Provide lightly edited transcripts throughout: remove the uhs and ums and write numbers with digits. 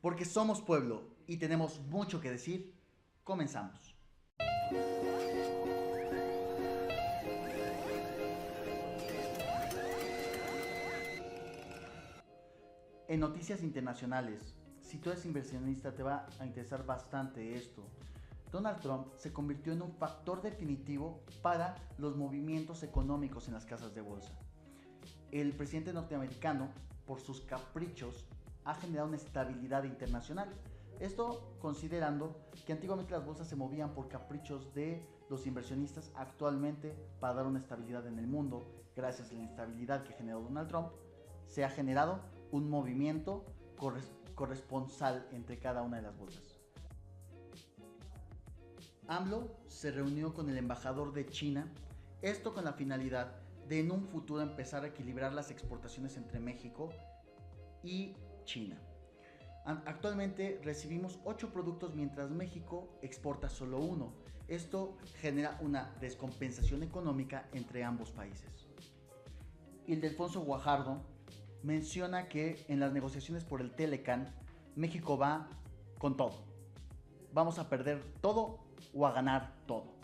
Porque somos pueblo y tenemos mucho que decir, comenzamos. En noticias internacionales, si tú eres inversionista te va a interesar bastante esto. Donald Trump se convirtió en un factor definitivo para los movimientos económicos en las casas de bolsa. El presidente norteamericano, por sus caprichos, ha generado una estabilidad internacional. Esto considerando que antiguamente las bolsas se movían por caprichos de los inversionistas, actualmente para dar una estabilidad en el mundo, gracias a la instabilidad que generó Donald Trump, se ha generado un movimiento corresponsal entre cada una de las bolsas. AMLO se reunió con el embajador de China, esto con la finalidad de en un futuro empezar a equilibrar las exportaciones entre México y China. Actualmente recibimos 8 productos mientras México exporta solo uno. Esto genera una descompensación económica entre ambos países. Ildefonso Guajardo menciona que en las negociaciones por el Telecan, México va con todo. Vamos a perder todo o a ganar todo.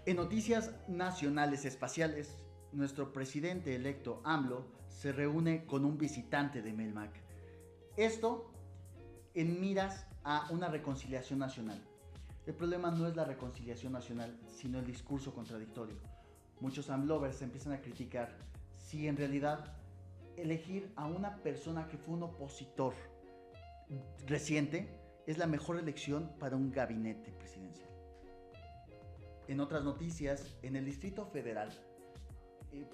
En noticias nacionales espaciales, nuestro presidente electo AMLO se reúne con un visitante de Melmac. Esto en miras a una reconciliación nacional. El problema no es la reconciliación nacional, sino el discurso contradictorio. Muchos AMLovers empiezan a criticar si en realidad elegir a una persona que fue un opositor reciente es la mejor elección para un gabinete presidencial. En otras noticias, en el Distrito Federal,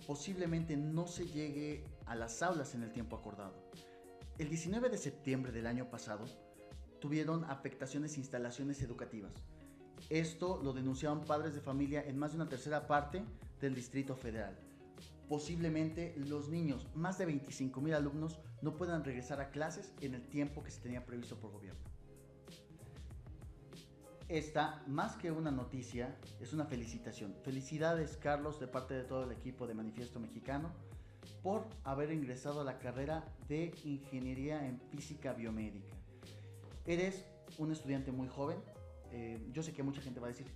posiblemente no se llegue a las aulas en el tiempo acordado. El 19 de septiembre del año pasado tuvieron afectaciones instalaciones educativas. Esto lo denunciaron padres de familia en más de una tercera parte del Distrito Federal. Posiblemente los niños, más de 25,000 alumnos, no puedan regresar a clases en el tiempo que se tenía previsto por gobierno. Esta, más que una noticia, es una felicitación. Felicidades, Carlos, de parte de todo el equipo de Manifiesto Mexicano, por haber ingresado a la carrera de Ingeniería en Física Biomédica. Eres un estudiante muy joven. Yo sé que mucha gente va a decir,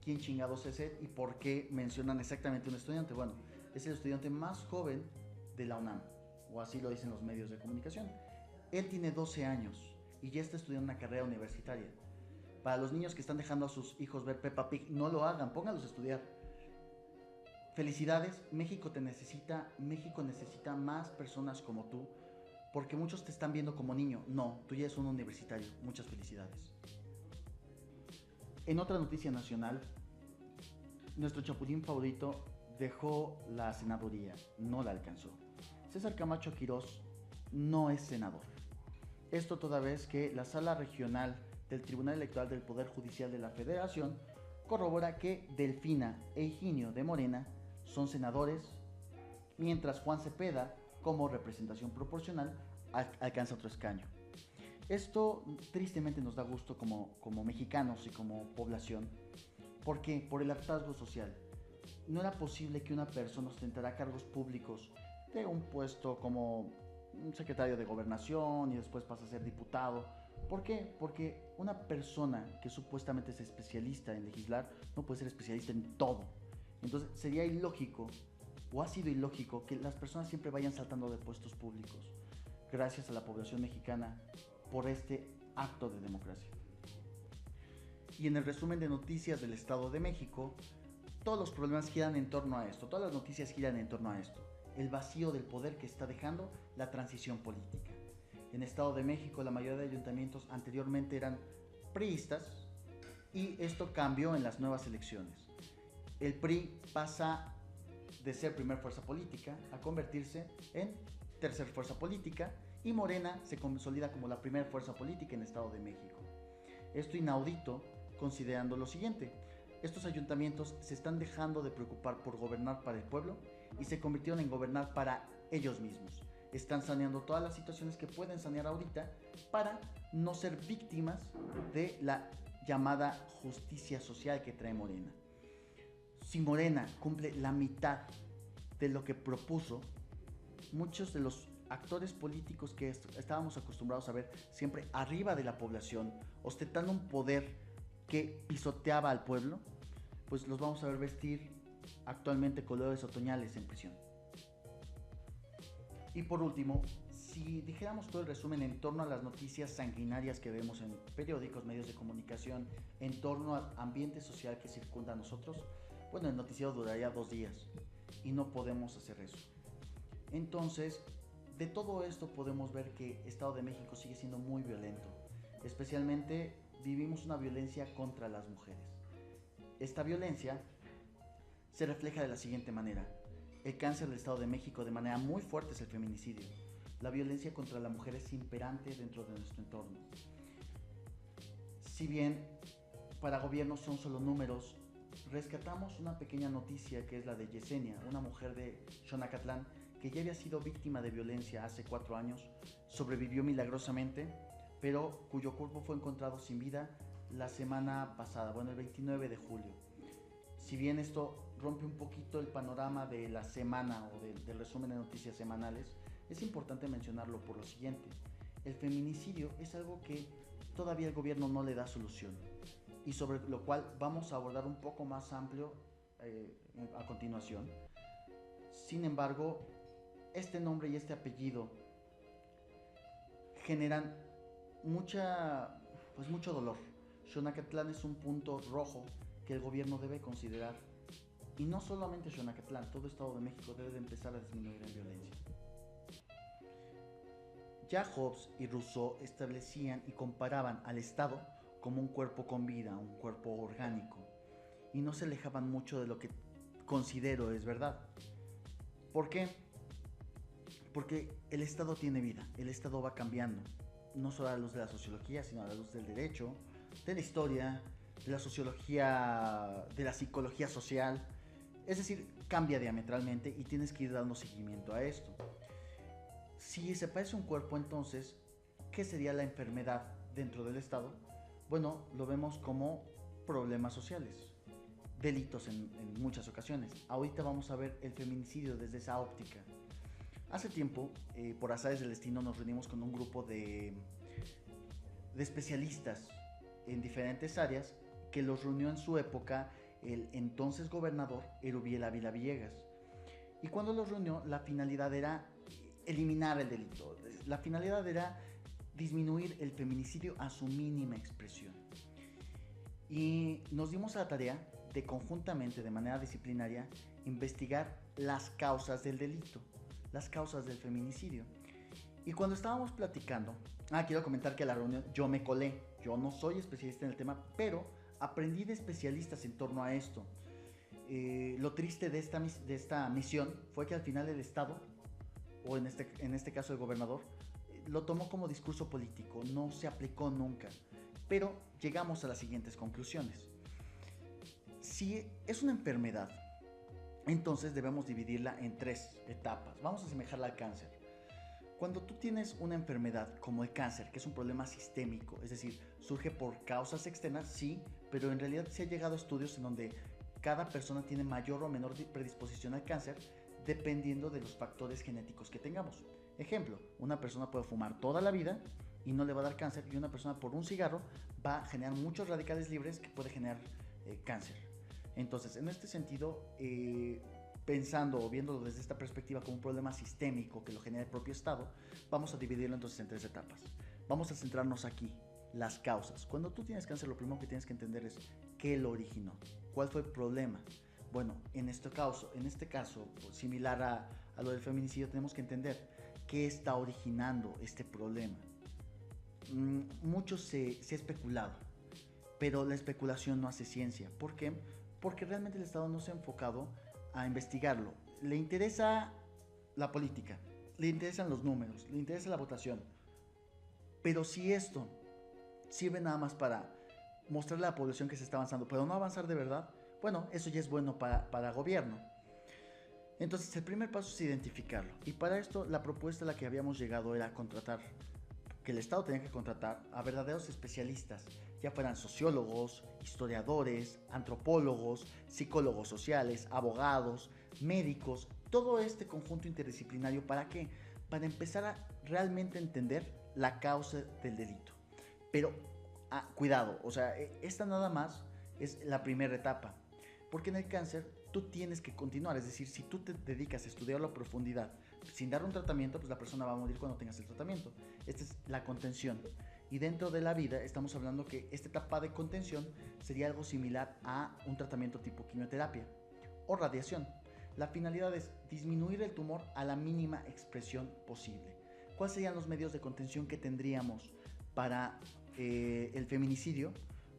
¿quién chingados es él y por qué mencionan exactamente un estudiante? Bueno, es el estudiante más joven de la UNAM, o así lo dicen los medios de comunicación. Él tiene 12 años y ya está estudiando una carrera universitaria. Para los niños que están dejando a sus hijos ver Peppa Pig, no lo hagan, pónganlos a estudiar. Felicidades, México te necesita, México necesita más personas como tú, porque muchos te están viendo como niño. No, tú ya eres un universitario, muchas felicidades. En otra noticia nacional, nuestro chapulín favorito dejó la senaduría, no la alcanzó. César Camacho Quirós no es senador. Esto toda vez que la Sala Regional del Tribunal Electoral del Poder Judicial de la Federación corrobora que Delfina e Higinio de Morena son senadores, mientras Juan Cepeda, como representación proporcional, alcanza otro escaño. Esto tristemente nos da gusto como mexicanos y como población. ¿Por qué? Por el hartazgo social. No era posible que una persona ostentara cargos públicos de un puesto como un secretario de gobernación y después pasa a ser diputado. ¿Por qué? Porque una persona que supuestamente es especialista en legislar no puede ser especialista en todo. Entonces sería ilógico, o ha sido ilógico, que las personas siempre vayan saltando de puestos públicos. Gracias a la población mexicana por este acto de democracia. Y en el resumen de noticias del Estado de México, todos los problemas giran en torno a esto, todas las noticias giran en torno a esto. El vacío del poder que está dejando la transición política. En Estado de México la mayoría de ayuntamientos anteriormente eran priistas y esto cambió en las nuevas elecciones. El PRI pasa de ser primer fuerza política a convertirse en tercer fuerza política y Morena se consolida como la primera fuerza política en Estado de México. Esto inaudito considerando lo siguiente: estos ayuntamientos se están dejando de preocupar por gobernar para el pueblo y se convirtieron en gobernar para ellos mismos. Están saneando todas las situaciones que pueden sanear ahorita para no ser víctimas de la llamada justicia social que trae Morena. Si Morena cumple la mitad de lo que propuso, muchos de los actores políticos que estábamos acostumbrados a ver siempre arriba de la población, ostentando un poder que pisoteaba al pueblo, pues los vamos a ver vestir actualmente colores otoñales en prisión. Y por último, si dijéramos todo el resumen en torno a las noticias sanguinarias que vemos en periódicos, medios de comunicación, en torno al ambiente social que circunda a nosotros, bueno, el noticiero duraría 2 días y no podemos hacer eso. Entonces, de todo esto podemos ver que Estado de México sigue siendo muy violento. Especialmente vivimos una violencia contra las mujeres. Esta violencia se refleja de la siguiente manera. El cáncer del Estado de México de manera muy fuerte es el feminicidio. La violencia contra la mujer es imperante dentro de nuestro entorno. Si bien para gobiernos son solo números, rescatamos una pequeña noticia que es la de Yesenia, una mujer de Xonacatlán que ya había sido víctima de violencia hace 4 años, sobrevivió milagrosamente, pero cuyo cuerpo fue encontrado sin vida la semana pasada, bueno, el 29 de julio. Si bien esto rompe un poquito el panorama de la semana o del resumen de noticias semanales, es importante mencionarlo por lo siguiente. El feminicidio es algo que todavía el gobierno no le da solución y sobre lo cual vamos a abordar un poco más amplio a continuación. Sin embargo, este nombre y este apellido generan mucho dolor. Xonacatlán es un punto rojo que el gobierno debe considerar. Y no solamente Xonacatlán, todo Estado de México debe de empezar a disminuir en violencia. Ya Hobbes y Rousseau establecían y comparaban al Estado como un cuerpo con vida, un cuerpo orgánico, y no se alejaban mucho de lo que considero es verdad. ¿Por qué? Porque el Estado tiene vida, el Estado va cambiando, no solo a la luz de la sociología, sino a la luz del derecho, de la historia, de la sociología, de la psicología social. Es decir, cambia diametralmente y tienes que ir dando seguimiento a esto. Si se parece un cuerpo, entonces, ¿qué sería la enfermedad dentro del Estado? Bueno, lo vemos como problemas sociales, delitos en muchas ocasiones. Ahorita vamos a ver el feminicidio desde esa óptica. Hace tiempo, por azares del destino, nos reunimos con un grupo de especialistas en diferentes áreas que los reunió en su época el entonces gobernador Erubiel Ávila Villegas. Y cuando los reunió, la finalidad era eliminar el delito. La finalidad era disminuir el feminicidio a su mínima expresión. Y nos dimos a la tarea de conjuntamente, de manera disciplinaria, investigar las causas del delito, las causas del feminicidio. Y cuando estábamos platicando, quiero comentar que a la reunión yo me colé, yo no soy especialista en el tema, pero aprendí de especialistas en torno a esto. Lo triste de esta misión fue que al final el Estado, o en este caso el gobernador, lo tomó como discurso político, no se aplicó nunca. Pero llegamos a las siguientes conclusiones. Si es una enfermedad, entonces debemos dividirla en 3 etapas. Vamos a asemejarla al cáncer. Cuando tú tienes una enfermedad como el cáncer, que es un problema sistémico, es decir, surge por causas externas, sí, pero en realidad se ha llegado a estudios en donde cada persona tiene mayor o menor predisposición al cáncer dependiendo de los factores genéticos que tengamos. Ejemplo, una persona puede fumar toda la vida y no le va a dar cáncer, y una persona por un cigarro va a generar muchos radicales libres que puede generar cáncer. Entonces, en este sentido, pensando o viéndolo desde esta perspectiva como un problema sistémico que lo genera el propio Estado, vamos a dividirlo entonces en 3 etapas. Vamos a centrarnos aquí, las causas. Cuando tú tienes cáncer, lo primero que tienes que entender es qué lo originó, cuál fue el problema. Bueno, en este caso, similar a lo del feminicidio, tenemos que entender qué está originando este problema. Mucho se ha especulado, pero la especulación no hace ciencia. ¿Por qué? Porque realmente el Estado no se ha enfocado a investigarlo. Le interesa la política, le interesan los números, le interesa la votación. Pero si esto sirve nada más para mostrarle a la población que se está avanzando, pero no avanzar de verdad, bueno, eso ya es bueno para gobierno. Entonces el primer paso es identificarlo. Y para esto la propuesta a la que habíamos llegado era que el Estado tenía que contratar a verdaderos especialistas, ya fueran sociólogos, historiadores, antropólogos, psicólogos sociales, abogados, médicos, todo este conjunto interdisciplinario. ¿Para qué? para empezar a realmente entender la causa del delito. Pero cuidado, o sea, esta nada más es la primera etapa, porque en el cáncer tú tienes que continuar, es decir, si tú te dedicas a estudiarlo a profundidad sin dar un tratamiento, pues la persona va a morir cuando tengas el tratamiento. Esta es la contención. Y dentro de la vida estamos hablando que esta etapa de contención sería algo similar a un tratamiento tipo quimioterapia o radiación. La finalidad es disminuir el tumor a la mínima expresión posible. ¿Cuáles serían los medios de contención que tendríamos para el feminicidio?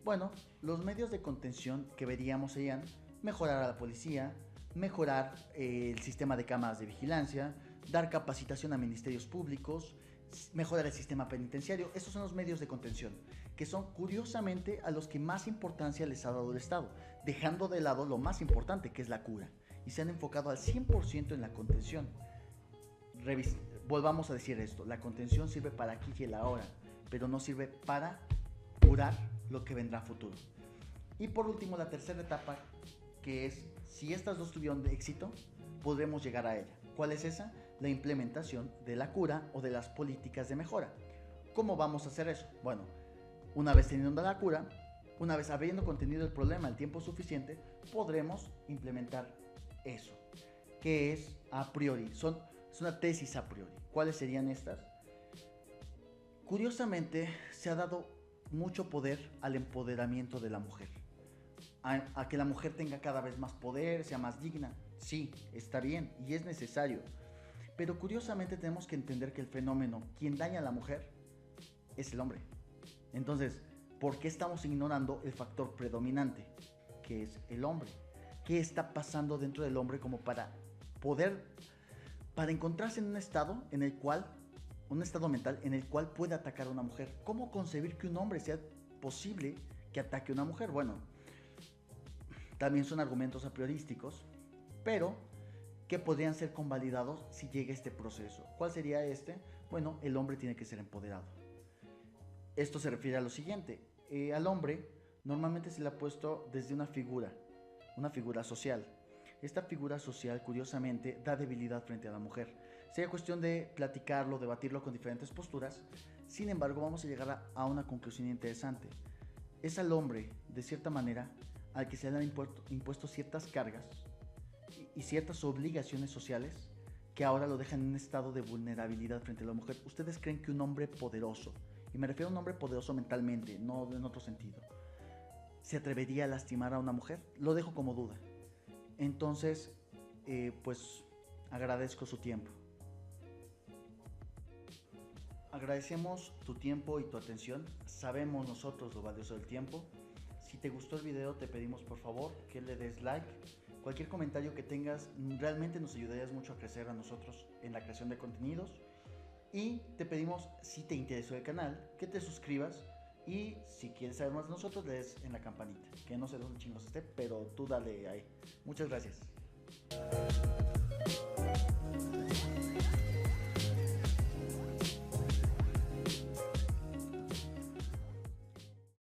Bueno, los medios de contención que veríamos serían mejorar a la policía, mejorar el sistema de cámaras de vigilancia, dar capacitación a ministerios públicos, mejorar el sistema penitenciario. Estos son los medios de contención, que son curiosamente a los que más importancia les ha dado el Estado, dejando de lado lo más importante, que es la cura, y se han enfocado al 100% en la contención. Volvamos a decir esto, la contención sirve para aquí y el ahora, pero no sirve para curar lo que vendrá a futuro. Y por último, la tercera etapa, que es, si estas dos tuvieron éxito, podremos llegar a ella. ¿Cuál es esa? La implementación de la cura o de las políticas de mejora. ¿Cómo vamos a hacer eso? Bueno, una vez teniendo la cura, una vez habiendo contenido el problema el tiempo suficiente, podremos implementar eso, que es a priori, es una tesis a priori. ¿Cuáles serían estas? Curiosamente, se ha dado mucho poder al empoderamiento de la mujer, a que la mujer tenga cada vez más poder, sea más digna. Sí, está bien y es necesario, pero curiosamente tenemos que entender que el fenómeno, quien daña a la mujer, es el hombre. Entonces, ¿por qué estamos ignorando el factor predominante, que es el hombre? ¿Qué está pasando dentro del hombre como para encontrarse en un estado en el cual, un estado mental en el cual puede atacar a una mujer? ¿Cómo concebir que un hombre sea posible que ataque a una mujer? Bueno, también son argumentos a priorísticos, pero que podrían ser convalidados si llega este proceso. ¿Cuál sería este? Bueno, el hombre tiene que ser empoderado. Esto se refiere a lo siguiente. Al hombre normalmente se le ha puesto desde una figura social. Esta figura social, curiosamente, da debilidad frente a la mujer. Sería cuestión de platicarlo, debatirlo con diferentes posturas. Sin embargo, vamos a llegar a una conclusión interesante. Es al hombre, de cierta manera, al que se le han impuesto ciertas cargas y ciertas obligaciones sociales que ahora lo dejan en un estado de vulnerabilidad frente a la mujer. ¿Ustedes creen que un hombre poderoso, y me refiero a un hombre poderoso mentalmente, no en otro sentido, se atrevería a lastimar a una mujer? Lo dejo como duda. Entonces, pues agradezco su tiempo. Agradecemos tu tiempo y tu atención. Sabemos nosotros lo valioso del tiempo. Si te gustó el video, te pedimos por favor que le des like. Cualquier comentario que tengas realmente nos ayudaría mucho a crecer a nosotros en la creación de contenidos. Y te pedimos, si te interesó el canal, que te suscribas. Y si quieres saber más de nosotros, le des en la campanita. Que no sé dónde chingos esté, pero tú dale ahí. Muchas gracias.